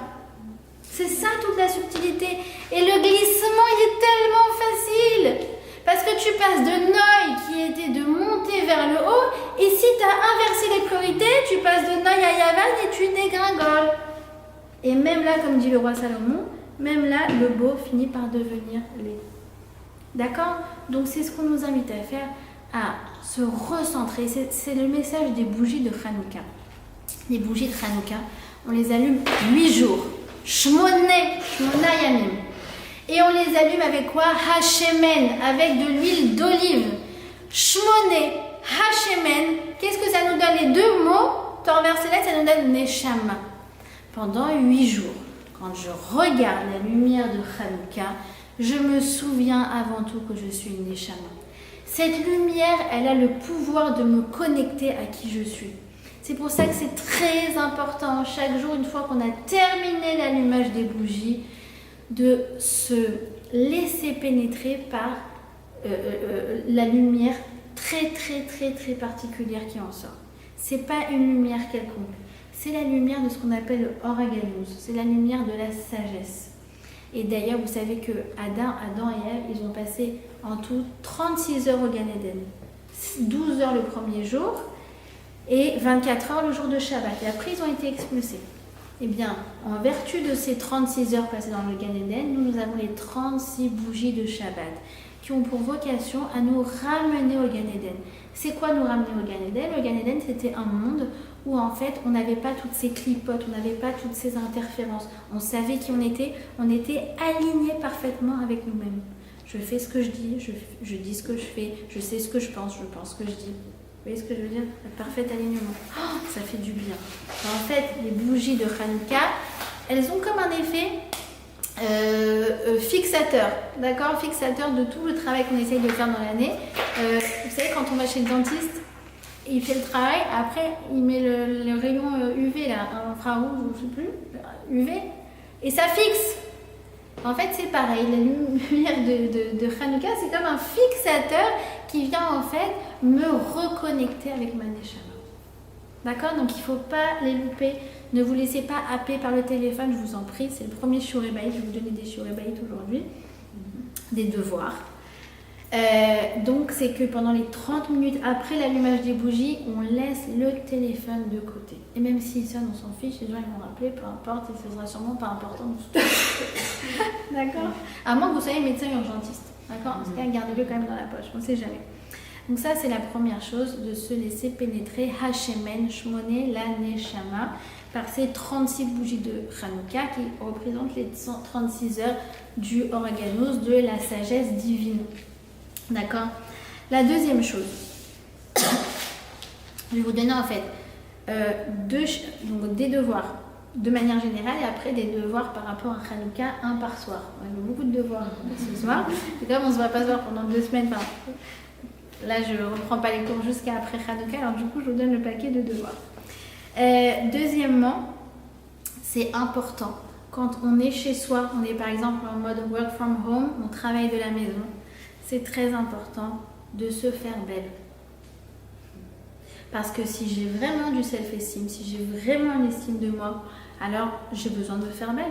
C'est ça toute la subtilité. Et le glissement, il est tellement facile. Parce que tu passes de Noé qui était de monter vers le haut, et si tu as inversé les priorités, tu passes de Noé à Yavan et tu dégringoles. Et même là, comme dit le roi Salomon, même là, le beau finit par devenir laid. D'accord? Donc c'est ce qu'on nous invite à faire, à se recentrer. C'est le message des bougies de Hanouka. Les bougies de Hanouka, on les allume 8 jours. Shmona Yamim. Et on les allume avec quoi? Hashemen, avec de l'huile d'olive. Shmoné, Hashemen. Qu'est-ce que ça nous donne? Les deux mots, Torvers Céleste, ça nous donne Neshama. Pendant 8 jours, quand je regarde la lumière de Hanouka, je me souviens avant tout que je suis une Neshama. Cette lumière, elle a le pouvoir de me connecter à qui je suis. C'est pour ça que c'est très important, chaque jour, une fois qu'on a terminé l'allumage des bougies, de se laisser pénétrer par la lumière très particulière qui en sort. C'est pas une lumière quelconque, c'est la lumière de ce qu'on appelle le Oraganus, c'est la lumière de la sagesse. Et d'ailleurs, vous savez que Adam et Ève, ils ont passé en tout 36 heures au Gan Eden, 12 heures le premier jour et 24 heures le jour de Shabbat. Et après, ils ont été expulsés. Eh bien, en vertu de ces 36 heures passées dans le Gan Eden, nous avons les 36 bougies de Shabbat qui ont pour vocation à nous ramener au Gan Eden. C'est quoi nous ramener au Gan Eden? Le Gan Eden, c'était un monde où en fait, on n'avait pas toutes ces clipotes, on n'avait pas toutes ces interférences. On savait qui on était alignés parfaitement avec nous-mêmes. Je fais ce que je dis, je dis ce que je fais, je sais ce que je pense ce que je dis. Vous voyez ce que je veux dire? Le parfait alignement. Oh, ça fait du bien. En fait, les bougies de Hanouka, elles ont comme un effet fixateur. D'accord? Fixateur de tout le travail qu'on essaye de faire dans l'année. Vous savez, quand on va chez le dentiste, il fait le travail, après il met le rayon UV, là, infrarouge, je ne sais plus, UV, et ça fixe. En fait, c'est pareil, la lumière de Hanouka, c'est comme un fixateur qui vient en fait me reconnecter avec ma Neshama. D'accord? Donc il ne faut pas les louper. Ne vous laissez pas happer par le téléphone, je vous en prie. C'est le premier shiuré bayit. Je vais vous donner des shiuré bayit aujourd'hui, des devoirs. Donc c'est que pendant les 30 minutes après l'allumage des bougies, on laisse le téléphone de côté. Et même s'il sonne, on s'en fiche, les gens ils vont rappeler, peu importe, et ce sera sûrement pas important. D'accord? À moins que vous soyez médecin urgentiste. D'accord? En tout cas, gardez-le quand même dans la poche, on ne sait jamais. Donc ça, c'est la première chose, de se laisser pénétrer Hashemen, Shmoné, la Neshama, par ces 36 bougies de Hanouka qui représentent les 36 heures du Oraganus, de la sagesse divine. D'accord? La deuxième chose, je vais vous donner en fait donc des devoirs de manière générale et après des devoirs par rapport à Hanouka, un par soir. On a beaucoup de devoirs ce soir. Et comme on ne se va pas se voir pendant 2 semaines, enfin, là je ne reprends pas les cours jusqu'à après Hanouka, alors du coup je vous donne le paquet de devoirs. Deuxièmement, c'est important quand on est chez soi, on est par exemple en mode work from home, on travaille de la maison. C'est très important de se faire belle. Parce que si j'ai vraiment du self-esteem, si j'ai vraiment une estime de moi, alors j'ai besoin de me faire belle.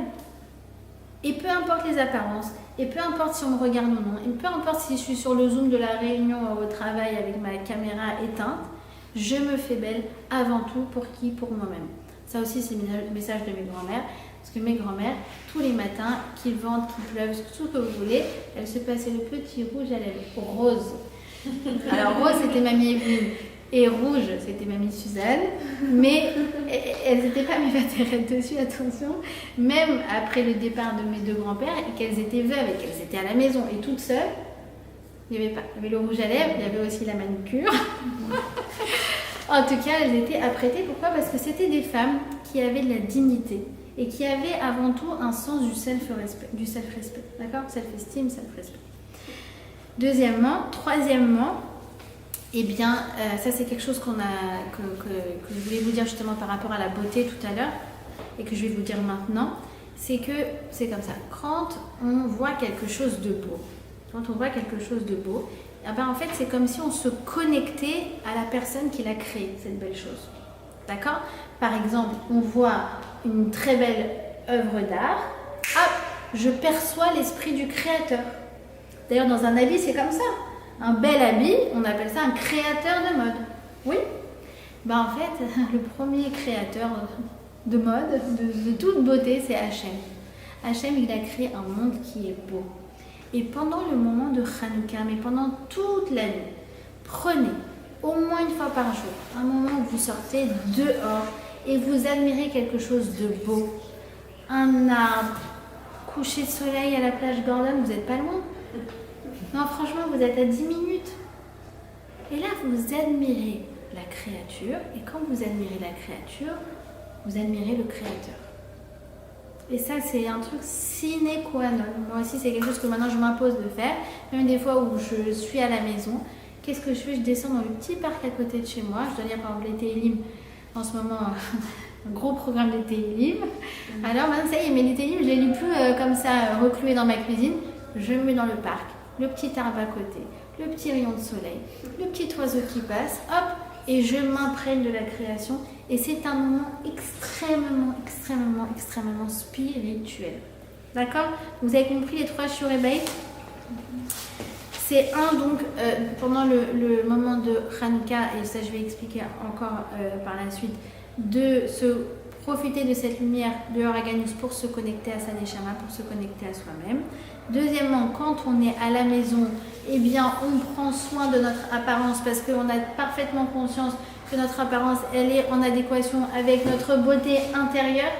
Et peu importe les apparences, et peu importe si on me regarde ou non, et peu importe si je suis sur le Zoom de la réunion au travail avec ma caméra éteinte, je me fais belle avant tout pour qui? Pour moi-même. Ça aussi, c'est le message de mes grand-mères. Parce que mes grand-mères, tous les matins, qu'il vente, qu'il pleuve, tout ce que vous voulez, elles se passaient le petit rouge à lèvres, rose. Alors rose, c'était mamie Evelyne. Et rouge, c'était mamie Suzanne. Mais elles n'étaient pas mes vatérettes dessus, attention. Même après le départ de mes 2 grands-pères, et qu'elles étaient veuves et qu'elles étaient à la maison et toutes seules, il n'y avait pas. Il y avait le rouge à lèvres, il y avait aussi la manucure. En tout cas, elles étaient apprêtées. Pourquoi? Parce que c'était des femmes qui avaient de la dignité. Et qui avait avant tout un sens du self-respect, d'accord? Self-esteem, self-respect. Troisièmement, eh bien, ça c'est quelque chose que je voulais vous dire justement par rapport à la beauté tout à l'heure, et que je vais vous dire maintenant, c'est que c'est comme ça. Quand on voit quelque chose de beau, eh ben, en fait c'est comme si on se connectait à la personne qui l'a créé, cette belle chose. D'accord? Par exemple, on voit une très belle œuvre d'art, hop, je perçois l'esprit du créateur. D'ailleurs, dans un habit, c'est comme ça. un bel habit, on appelle ça un créateur de mode. Oui. Ben, en fait, le premier créateur de mode, de toute beauté, c'est Hachem. Hachem, il a créé un monde qui est beau. Et pendant le moment de Hanouka, mais pendant toute l'année, prenez au moins une fois par jour un moment où vous sortez dehors et vous admirez quelque chose de beau. Un arbre, coucher de soleil à la plage Gordon, vous n'êtes pas loin. Non, franchement, vous êtes à 10 minutes. Et là, vous admirez la créature. Et quand vous admirez la créature, vous admirez le créateur. Et ça, c'est un truc sine qua non. Moi aussi, c'est quelque chose que maintenant je m'impose de faire. Même des fois où je suis à la maison, qu'est-ce que je fais? Je descends dans le petit parc à côté de chez moi. Je dois lire par exemple les Télim. En ce moment, un gros programme des Télim. Alors maintenant, ça y est, mais les Télim, je les lis plus comme ça, recloués dans ma cuisine. Je me mets dans le parc, le petit arbre à côté, le petit rayon de soleil, le petit oiseau qui passe, hop, et je m'imprègne de la création. Et c'est un moment extrêmement spirituel. D'accord? Vous avez compris les 3 shiurei bayit? C'est donc pendant le moment de Hanouka, et ça je vais expliquer encore par la suite, de se profiter de cette lumière de Oraganus pour se connecter à sa Neshama, pour se connecter à soi-même. Deuxièmement, quand on est à la maison, eh bien on prend soin de notre apparence parce qu'on a parfaitement conscience que notre apparence, elle est en adéquation avec notre beauté intérieure.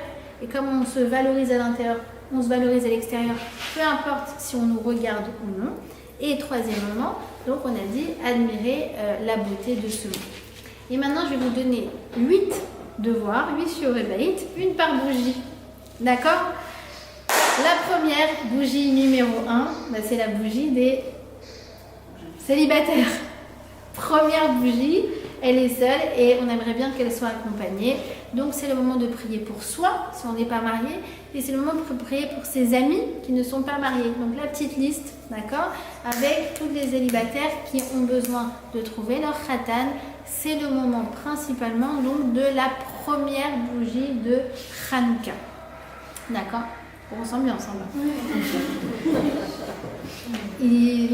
Et comme on se valorise à l'intérieur, on se valorise à l'extérieur, peu importe si on nous regarde ou non. Et troisièmement, donc on a dit admirer la beauté de ce monde. Et maintenant, je vais vous donner 8 devoirs, 8 shiurei bayit, une par bougie. D'accord? La première bougie numéro 1, c'est la bougie des célibataires. Première bougie, elle est seule et on aimerait bien qu'elle soit accompagnée. Donc c'est le moment de prier pour soi, si on n'est pas marié, et c'est le moment de prier pour ses amis qui ne sont pas mariés. Donc la petite liste, d'accord, avec tous les célibataires qui ont besoin de trouver leur khatan. C'est le moment principalement donc de la première bougie de Hanouka. D'accord? On sent bien ensemble.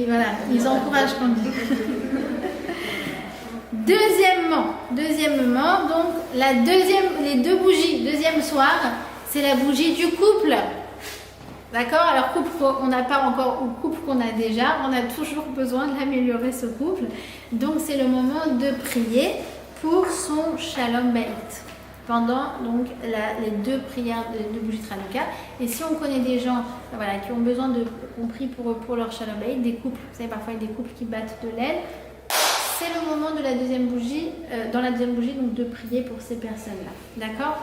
Voilà, ils encouragent quand même. Deuxièmement, donc les 2 bougies, deuxième soir, c'est la bougie du couple. D'accord? Alors couple qu'on n'a pas encore ou couple qu'on a déjà, on a toujours besoin d'améliorer ce couple. Donc c'est le moment de prier pour son shalom bayit. Pendant donc les 2 prières, les 2 bougies de Hanouka. Et si on connaît des gens voilà, qui ont besoin qu'on prie pour leur shalom bayit, des couples, vous savez parfois il y a des couples qui battent de l'aile, c'est le moment de la deuxième bougie, dans la deuxième bougie, donc de prier pour ces personnes-là. D'accord?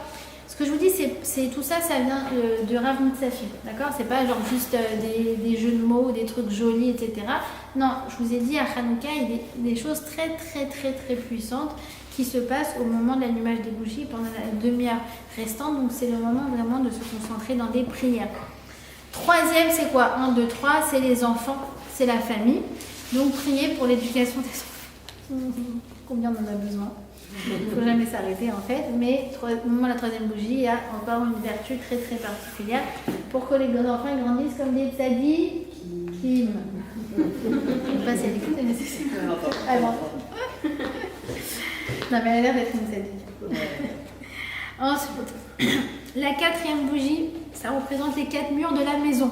Ce que je vous dis, c'est tout ça, ça vient de Rav Mutsafi. D'accord? C'est pas genre juste des jeux de mots, des trucs jolis, etc. Non, je vous ai dit, à Hanouka, il y a des choses très puissantes qui se passent au moment de l'allumage des bougies pendant la demi-heure restante. Donc c'est le moment vraiment de se concentrer dans des prières. Troisième, c'est quoi? 1, 2, 3, c'est les enfants, c'est la famille. Donc prier pour l'éducation des enfants. Combien on en a besoin? Il ne faut jamais s'arrêter en fait. Mais au moment de la troisième bougie, il y a encore une vertu très particulière pour que les enfants grandissent comme des tzadikim. Je ne sais pas si elle écoute, mais c'est alors. Non, mais elle a l'air d'être une tzaddik. Ensuite, la 4e bougie, ça représente les 4 murs de la maison.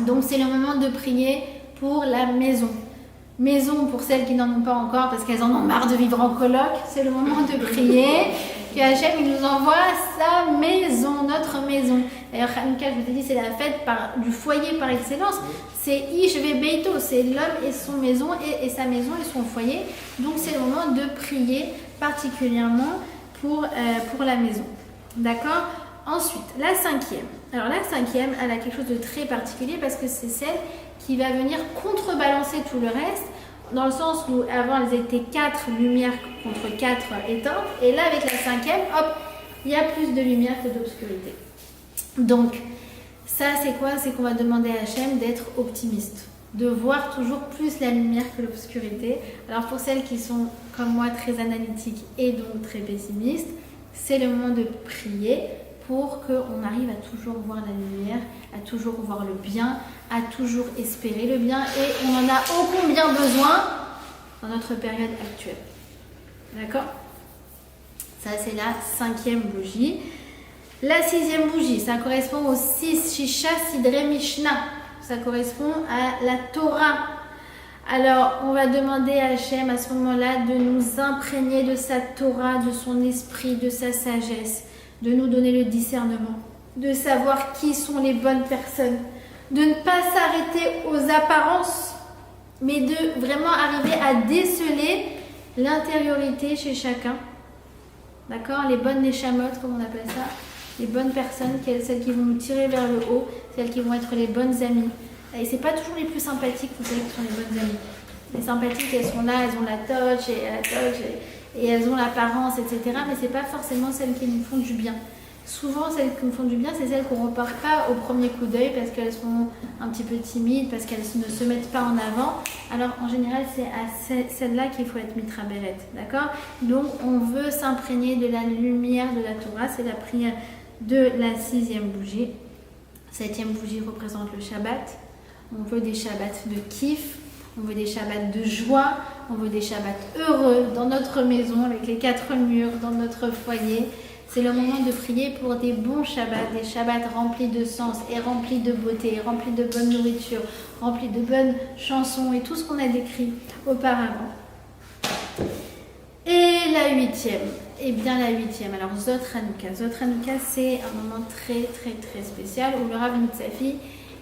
Donc c'est le moment de prier pour la maison. Maison pour celles qui n'en ont pas encore parce qu'elles en ont marre de vivre en coloc. C'est le moment de prier que Hachem il nous envoie sa maison, notre maison. D'ailleurs, Hanouka, je vous ai dit, c'est la fête du foyer par excellence. C'est Ish ve Beito, c'est l'homme et son maison et sa maison et son foyer. Donc c'est le moment de prier particulièrement pour la maison. D'accord? Ensuite, la 5e. Alors la 5e, elle a quelque chose de très particulier parce que c'est celle qui va venir contrebalancer tout le reste, dans le sens où avant elles étaient 4 lumières contre 4 éteintes, et là avec la 5e, hop, il y a plus de lumière que d'obscurité. Donc ça c'est quoi? C'est qu'on va demander à Hachem d'être optimiste, de voir toujours plus la lumière que l'obscurité. Alors pour celles qui sont comme moi très analytiques et donc très pessimistes, c'est le moment de prier pour qu'on arrive à toujours voir la lumière, à toujours voir le bien, à toujours espérer le bien et on en a ô combien besoin dans notre période actuelle. D'accord? Ça, c'est la 5e bougie. La 6e bougie, ça correspond au 6, Shisha Sidre Mishnah. Ça correspond à la Torah. Alors, on va demander à Hachem à ce moment-là de nous imprégner de sa Torah, de son esprit, de sa sagesse, de nous donner le discernement, de savoir qui sont les bonnes personnes, de ne pas s'arrêter aux apparences, mais de vraiment arriver à déceler l'intériorité chez chacun. D'accord? Les bonnes neshamot, comme on appelle ça, les bonnes personnes, celles qui vont nous tirer vers le haut, celles qui vont être les bonnes amies. Et c'est pas toujours les plus sympathiques, vous savez, qui sont les bonnes amies. Les sympathiques, elles sont là, elles ont la touch et elles ont l'apparence, etc. Mais c'est pas forcément celles qui nous font du bien. Souvent, celles qui nous font du bien, c'est celles qu'on ne repart pas au premier coup d'œil parce qu'elles sont un petit peu timides, parce qu'elles ne se mettent pas en avant. Alors, en général, c'est à celle-là qu'il faut être mitra beret, d'accord? Donc, on veut s'imprégner de la lumière de la Torah, c'est la prière de la 6e bougie. 7e bougie représente le Shabbat. On veut des Shabbats de kiff, on veut des Shabbats de joie, on veut des Shabbats heureux dans notre maison, avec les 4 murs, dans notre foyer. C'est le moment de prier pour des bons Shabbats, des Shabbats remplis de sens et remplis de beauté, remplis de bonne nourriture, remplis de bonnes chansons et tout ce qu'on a décrit auparavant. Et la 8e, eh bien la 8e, alors Zot Hanouka. Zot Hanouka, c'est un moment très très très spécial où le Rav Mitzafi,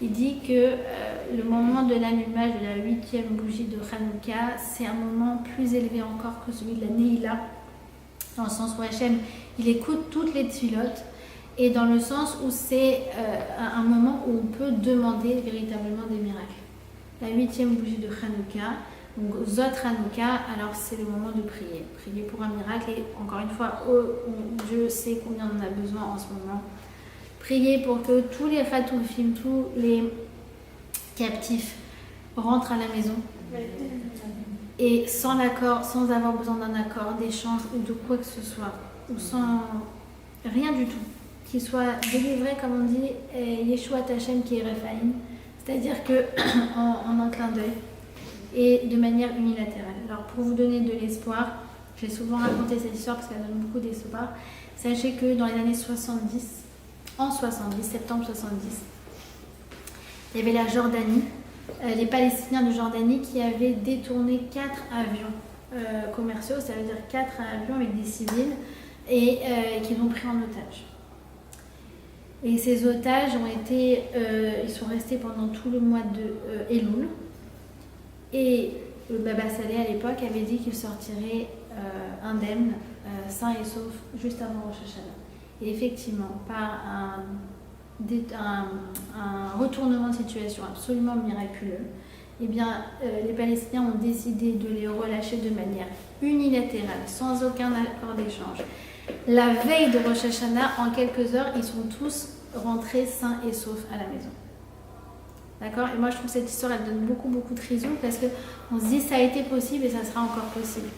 il dit que le moment de l'allumage de la 8e bougie de Hanouka, c'est un moment plus élevé encore que celui de la Neila, dans le sens où Hachem, il écoute toutes les tfilotes, et dans le sens où c'est un moment où on peut demander véritablement des miracles. La 8e bougie de Hanouka, donc Zot Hanouka, alors c'est le moment de prier. Prier pour un miracle, et encore une fois, Dieu sait combien on en a besoin en ce moment. Prier pour que tous les Khatoufim, tous les captifs rentrent à la maison. Et sans l'accord, sans avoir besoin d'un accord, d'échange ou de quoi que ce soit, ou sans rien du tout, qu'ils soient délivrés, comme on dit, Yeshua Tachem qui est Rephaïm, c'est-à-dire que en un clin d'œil et de manière unilatérale. Alors pour vous donner de l'espoir, j'ai souvent raconté cette histoire parce qu'elle donne beaucoup d'espoir. Sachez que dans les années 70, en 70, septembre 70, il y avait la Jordanie, les Palestiniens de Jordanie qui avaient détourné 4 avions commerciaux, ça veut dire 4 avions avec des civils, et qui l'ont pris en otage. Et ces otages ils sont restés pendant tout le mois de Elul, et le Baba Saleh à l'époque avait dit qu'il sortirait indemne, sain et sauf, juste avant Rosh Hashanah. Et effectivement, par un retournement de situation absolument miraculeux, eh bien, les Palestiniens ont décidé de les relâcher de manière unilatérale, sans aucun accord d'échange. La veille de Rosh Hashanah, en quelques heures, ils sont tous rentrés sains et saufs à la maison. D'accord? Et moi, je trouve que cette histoire, elle donne beaucoup, beaucoup de raison parce qu'on se dit ça a été possible et ça sera encore possible.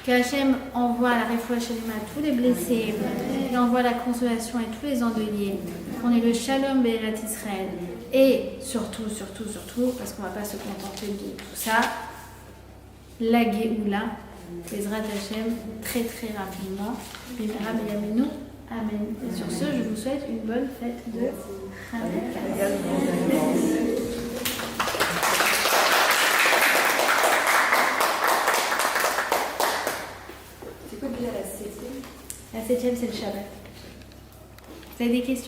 Qu'Hachem envoie la Refoua Shalema à tous les blessés, il envoie la consolation à tous les endeuillés, qu'on ait le Shalom Be'erat Israël, et surtout, parce qu'on ne va pas se contenter de tout ça, la Géoula, Bezrat Hachem, très très rapidement, Bimera Beyamenu, Amen. Et sur ce, je vous souhaite une bonne fête de Hanouka. La 7e, c'est le Shabbat. Vous avez des questions?